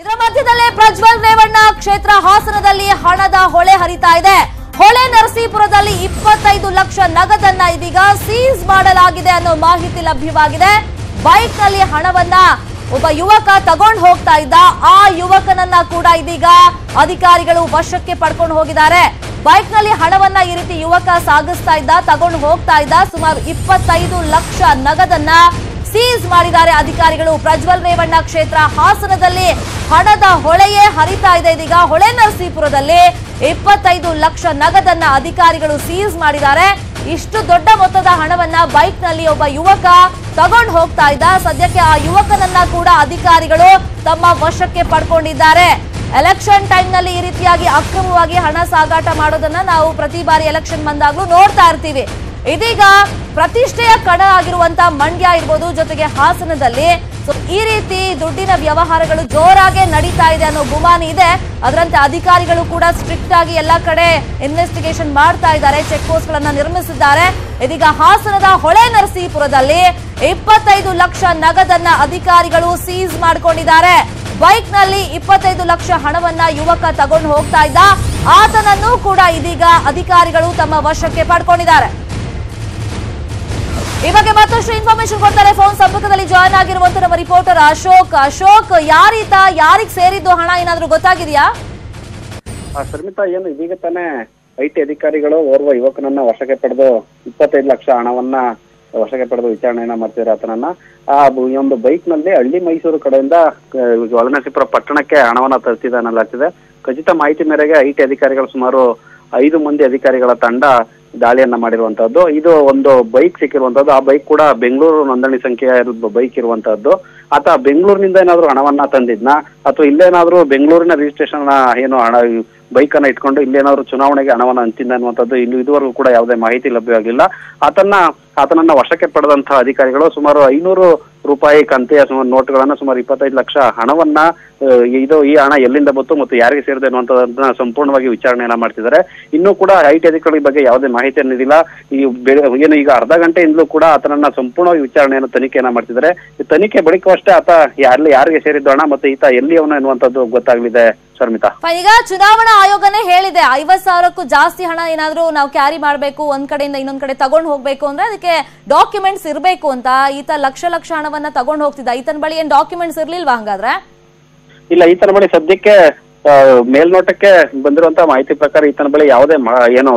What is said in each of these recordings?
ಇದರ ಮಧ್ಯದಲ್ಲೇ ಪ್ರಜ್ವಲ್ ರೇವಣ್ಣ ಕ್ಷೇತ್ರ ಹಾಸನದಲ್ಲಿ ಹಣದ ಹೊಳೆ ಹರಿತಾ ಇದೆ. ಹೊಳೆ ನರಸೀಪುರದಲ್ಲಿ 25 ಲಕ್ಷ ನಗದನ್ನ ಇದೀಗ ಸೀಸ್ ಮಾಡಲಾಗಿದೆ ಅನ್ನೋ ಮಾಹಿತಿ ಲಭ್ಯವಾಗಿದೆ. ಬೈಕ್ ನಲ್ಲಿ ಹಣವನ್ನ ಒಬ್ಬ ಯುವಕ ತಗೊಂಡು ಹೋಗ್ತಾ ಇದ್ದ. ಆ ಯುವಕನನ್ನ ಕೂಡ ಇದೀಗ ಅಧಿಕಾರಿಗಳು ವಶಕ್ಕೆ ಪಡ್ಕೊಂಡು ಹೋಗಿದ್ದಾರೆ. ಬೈಕ್ ನಲ್ಲಿ ಹಣವನ್ನ ಈ ರೀತಿ ಯುವಕ ಸಾಗಿಸ್ತಾ ಇದ್ದ, ತಗೊಂಡು ಹೋಗ್ತಾ ಇದ್ದ. ಸುಮಾರು 25 ಲಕ್ಷ ನಗದನ್ನ ಸೀಸ್ ಮಾಡಿದ್ದಾರೆ ಅಧಿಕಾರಿಗಳು. ಪ್ರಜ್ವಲ್ ರೇವಣ್ಣ ಕ್ಷೇತ್ರ ಹಾಸನದಲ್ಲಿ ಹಣದ ಹೊಳೆಯೇ ಹರಿತಾ ಇದೆ. ಇದೀಗ ಹೊಳೆ ನರಸೀಪುರದಲ್ಲಿ 25 ಲಕ್ಷ ನಗದನ್ನ ಅಧಿಕಾರಿಗಳು ಸೀಸ್ ಮಾಡಿದ್ದಾರೆ. ಇಷ್ಟು ದೊಡ್ಡ ಮೊತ್ತದ ಹಣವನ್ನ ಬೈಕ್ ನಲ್ಲಿ ಒಬ್ಬ ಯುವಕ ತಗೊಂಡು ಹೋಗ್ತಾ ಇದ್ದ. ಸದ್ಯಕ್ಕೆ ಆ ಯುವಕನನ್ನ ಕೂಡ ಅಧಿಕಾರಿಗಳು ತಮ್ಮ ವಶಕ್ಕೆ ಪಡ್ಕೊಂಡಿದ್ದಾರೆ. ಎಲೆಕ್ಷನ್ ಟೈಮ್ ನಲ್ಲಿ ಈ ರೀತಿಯಾಗಿ ಅಕ್ರಮವಾಗಿ ಹಣ ಸಾಗಾಟ ಮಾಡೋದನ್ನ ನಾವು ಪ್ರತಿ ಬಾರಿ ಎಲೆಕ್ಷನ್ ಬಂದಾಗ್ಲೂ ನೋಡ್ತಾ ಇರ್ತೀವಿ. ಇದೀಗ ಪ್ರತಿಷ್ಠೆಯ ಕಣ ಆಗಿರುವಂತಹ ಮಂಡ್ಯ ಇರ್ಬೋದು, ಜೊತೆಗೆ ಹಾಸನದಲ್ಲಿ ಈ ರೀತಿ ದುಡ್ಡಿನ ವ್ಯವಹಾರಗಳು ಜೋರಾಗಿ ನಡೀತಾ ಇದೆ ಅನ್ನೋ ಗುಮಾನಿ ಇದೆ. ಅದರಂತೆ ಅಧಿಕಾರಿಗಳು ಕೂಡ ಸ್ಟ್ರಿಕ್ಟ್ ಆಗಿ ಎಲ್ಲಾ ಕಡೆ ಇನ್ವೆಸ್ಟಿಗೇಷನ್ ಮಾಡ್ತಾ ಇದ್ದಾರೆ, ಚೆಕ್ ಪೋಸ್ಟ್ ಗಳನ್ನ ನಿರ್ಮಿಸಿದ್ದಾರೆ. ಇದೀಗ ಹಾಸನದ ಹೊಳೆ ನರಸೀಪುರದಲ್ಲಿ 25 ಲಕ್ಷ ನಗದನ್ನ ಅಧಿಕಾರಿಗಳು ಸೀಸ್ ಮಾಡಿಕೊಂಡಿದ್ದಾರೆ. ಬೈಕ್ ನಲ್ಲಿ 25 ಲಕ್ಷ ಹಣವನ್ನ ಯುವಕ ತಗೊಂಡು ಹೋಗ್ತಾ ಇದ್ದ. ಆತನನ್ನು ಕೂಡ ಇದೀಗ ಅಧಿಕಾರಿಗಳು ತಮ್ಮ ವಶಕ್ಕೆ ಪಡ್ಕೊಂಡಿದ್ದಾರೆ. ಈ ಬಗ್ಗೆ ಮತ್ತಷ್ಟು ಇನ್ಫಾರ್ಮೇಶನ್ ಕೊಡ್ತಾರೆ. ಫೋನ್ ಸಂಪರ್ಕದಲ್ಲಿ ಜಾಯ್ನ್ ಆಗಿರುವಂತ ನಮ್ಮ ರಿಪೋರ್ಟರ್ ಅಶೋಕ್, ಯಾರೀತ, ಯಾರಿಗೆ ಸೇರಿದ್ದು ಹಣ ಏನಾದ್ರೂ ಗೊತ್ತಾಗಿದೆಯಾ? ಶರ್ಮಿತಾ, ಏನು ಇದೀಗ ತಾನೇ ಐಟಿ ಅಧಿಕಾರಿಗಳು ಓರ್ವ ಯುವಕನನ್ನ ವಶಕ್ಕೆ ಪಡೆದು 25 ಲಕ್ಷ ಹಣವನ್ನ ವಶಕ್ಕೆ ಪಡೆದು ವಿಚಾರಣೆಯನ್ನ ಮಾಡ್ತಿದ್ದಾರೆ. ಆತನನ್ನ ಈ ಒಂದು ಬೈಕ್ ನಲ್ಲಿ ಹಳ್ಳಿ ಮೈಸೂರು ಕಡೆಯಿಂದ ಹೊಳೆನರಸೀಪುರ ಪಟ್ಟಣಕ್ಕೆ ಹಣವನ್ನ ತರಿಸಿದ ಅನ್ನಲಾಗ್ತಿದೆ. ಖಚಿತ ಮಾಹಿತಿ ಮೇರೆಗೆ ಐಟಿ ಅಧಿಕಾರಿಗಳು ಸುಮಾರು 5 ಮಂದಿ ಅಧಿಕಾರಿಗಳ ತಂಡ ದಾಳಿಯನ್ನ ಮಾಡಿರುವಂತಹದ್ದು. ಇದು ಒಂದು ಬೈಕ್ ಸಿಕ್ಕಿರುವಂತದ್ದು. ಆ ಬೈಕ್ ಕೂಡ ಬೆಂಗಳೂರು ನೋಂದಣಿ ಸಂಖ್ಯೆಯ ಬೈಕ್ ಇರುವಂತಹದ್ದು. ಆತ ಬೆಂಗಳೂರಿನಿಂದ ಏನಾದ್ರು ಹಣವನ್ನ ತಂದಿದ್ನ ಅಥವಾ ಇಲ್ಲೇನಾದ್ರೂ ಬೆಂಗಳೂರಿನ ರಿಜಿಸ್ಟ್ರೇಷನ್ ಏನು ಹಣ ಬೈಕ್ ಅನ್ನ ಇಟ್ಕೊಂಡು ಇಲ್ಲೇನಾದ್ರು ಚುನಾವಣೆಗೆ ಹಣವನ್ನ ಹಂಚಿದ್ದ ಅನ್ನುವಂಥದ್ದು ಇದುವರೆಗೂ ಕೂಡ ಯಾವುದೇ ಮಾಹಿತಿ ಲಭ್ಯವಾಗಿಲ್ಲ. ಆತನನ್ನ ವಶಕ್ಕೆ ಪಡೆದಂತಹ ಅಧಿಕಾರಿಗಳು ಸುಮಾರು 500 ರೂಪಾಯಿ ಕಂತೆಯ ಸುಮಾರು ನೋಟ್ಗಳನ್ನ, ಸುಮಾರು 25 ಲಕ್ಷ ಹಣವನ್ನ ಈ ಹಣ ಎಲ್ಲಿಂದ ಬಂತು ಮತ್ತು ಯಾರಿಗೆ ಸೇರಿದೆ ಅನ್ನುವಂಥದ್ದನ್ನ ಸಂಪೂರ್ಣವಾಗಿ ವಿಚಾರಣೆಯನ್ನ ಮಾಡ್ತಿದ್ದಾರೆ. ಇನ್ನೂ ಕೂಡ ಐಟಿ ಅಧಿಕಾರಿಗಳ ಬಗ್ಗೆ ಯಾವುದೇ ಮಾಹಿತಿಯನ್ನು ನೀಡಿಲ್ಲ. ಏನು ಈಗ ಅರ್ಧ ಗಂಟೆಯಿಂದಲೂ ಕೂಡ ಆತನನ್ನ ಸಂಪೂರ್ಣವಾಗಿ ವಿಚಾರಣೆಯನ್ನು ತನಿಖೆಯನ್ನ ಮಾಡ್ತಿದ್ದಾರೆ. ಈ ತನಿಖೆ ಬಳಿಕವಷ್ಟೇ ಆತ ಯಾರಿಗೆ ಸೇರಿದ್ದು ಹಣ ಮತ್ತೆ ಈತ ಎಲ್ಲಿಯವನು ಎನ್ನುವಂಥದ್ದು ಗೊತ್ತಾಗಲಿದೆ. ಶರ್ಮಿತಾ, ಈಗ ಚುನಾವಣಾ ಆಯೋಗನೇ ಹೇಳಿದೆ 50,000ಕ್ಕೂ ಜಾಸ್ತಿ ಹಣ ಏನಾದ್ರೂ ನಾವು ಕ್ಯಾರಿ ಮಾಡಬೇಕು, ಒಂದ್ ಕಡೆಯಿಂದ ಇನ್ನೊಂದ್ ಕಡೆ ತಗೊಂಡು ಹೋಗ್ಬೇಕು ಅಂದ್ರೆ ಅದಕ್ಕೆ ಡಾಕ್ಯುಮೆಂಟ್ಸ್ ಇರ್ಬೇಕು ಅಂತ. ಈತ ಲಕ್ಷ ಹಣವನ್ನ ತಗೊಂಡು ಹೋಗ್ತಿದ್ದ. ಈತನ ಬಳಿ ಏನ್ ಡಾಕ್ಯುಮೆಂಟ್ಸ್ ಇರ್ಲಿಲ್ವಾ ಹಂಗಾದ್ರೆ? ಇಲ್ಲ, ಈತನ ಬಳಿ ಸದ್ಯಕ್ಕೆ ಮೇಲ್ನೋಟಕ್ಕೆ ಬಂದಿರುವಂತಹ ಮಾಹಿತಿ ಪ್ರಕಾರ ಈತನ ಬಳಿ ಯಾವುದೇ ಏನು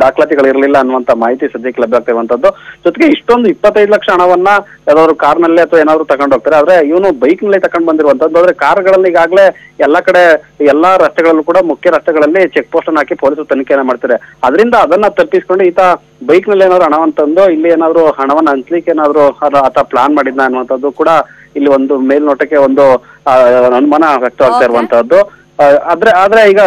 ದಾಖಲಾತಿಗಳಿರಲಿಲ್ಲ ಅನ್ನುವಂತ ಮಾಹಿತಿ ಸದ್ಯಕ್ಕೆ ಲಭ್ಯ ಆಗ್ತಿರುವಂತದ್ದು. ಜೊತೆಗೆ ಇಷ್ಟೊಂದು 25 ಲಕ್ಷ ಹಣವನ್ನ ಯಾವ್ದಾದ್ರು ಕಾರ್ನಲ್ಲಿ ಅಥವಾ ಏನಾದ್ರು ತಗೊಂಡು ಹೋಗ್ತಾರೆ. ಆದ್ರೆ ಇವನು ಬೈಕ್ ನಲ್ಲಿ ತಗೊಂಡು ಬಂದಿರುವಂತದ್ದು. ಆದ್ರೆ ಕಾರ್ಗಳಲ್ಲಿ ಈಗಾಗಲೇ ಎಲ್ಲಾ ರಸ್ತೆಗಳಲ್ಲೂ ಕೂಡ ಮುಖ್ಯ ರಸ್ತೆಗಳಲ್ಲಿ ಚೆಕ್ ಪೋಸ್ಟ್ ಅನ್ನು ಹಾಕಿ ಪೊಲೀಸರು ತನಿಖೆಯನ್ನ ಮಾಡ್ತಾರೆ. ಅದರಿಂದ ಅದನ್ನ ತಪ್ಪಿಸ್ಕೊಂಡು ಈತ ಬೈಕ್ ನಲ್ಲಿ ಏನಾದ್ರು ಹಣವನ್ನ ತಂದು ಇಲ್ಲಿ ಏನಾದ್ರು ಹಣವನ್ನ ಹಂಚ್ಲಿಕ್ಕೆ ಏನಾದ್ರು ಆತ ಪ್ಲಾನ್ ಮಾಡಿದ್ನ ಅನ್ನುವಂಥದ್ದು ಕೂಡ ಇಲ್ಲಿ ಒಂದು ಮೇಲ್ನೋಟಕ್ಕೆ ಒಂದು ಅನುಮಾನ ವ್ಯಕ್ತವಾಗ್ತಾ ಇರುವಂತಹದ್ದು. ಆದ್ರೆ ಈಗ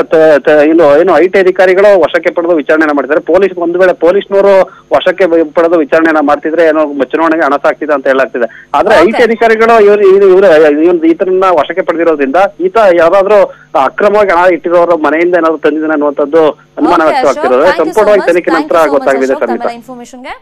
ಏನು ಐಟಿ ಅಧಿಕಾರಿಗಳು ವಶಕ್ಕೆ ಪಡೆದು ವಿಚಾರಣೆಯನ್ನ ಮಾಡ್ತಿದ್ದಾರೆ. ಒಂದು ವೇಳೆ ಪೊಲೀಸ್ನವರು ವಶಕ್ಕೆ ಪಡೆದು ವಿಚಾರಣೆಯನ್ನ ಮಾಡ್ತಿದ್ರೆ ಏನೋ ಚುನಾವಣೆಗೆ ಹಣ ಸಾಕ್ತಿದೆ ಅಂತ ಹೇಳಾಗ್ತಿದೆ. ಆದ್ರೆ ಐಟಿ ಅಧಿಕಾರಿಗಳು ಈತನನ್ನ ವಶಕ್ಕೆ ಪಡೆದಿರೋದ್ರಿಂದ ಈತ ಯಾವ್ದಾದ್ರು ಅಕ್ರಮವಾಗಿ ಹಣ ಇಟ್ಟಿರೋರ ಮನೆಯಿಂದ ಏನಾದ್ರು ತಂದಿದ್ದಾನೆ ಅನ್ನುವಂಥದ್ದು ಅನುಮಾನ ವ್ಯಕ್ತವಾಗ್ತಿರೋದು. ಸಂಪೂರ್ಣವಾಗಿ ತನಿಖೆ ನಂತರ ಗೊತ್ತಾಗಲಿದೆ.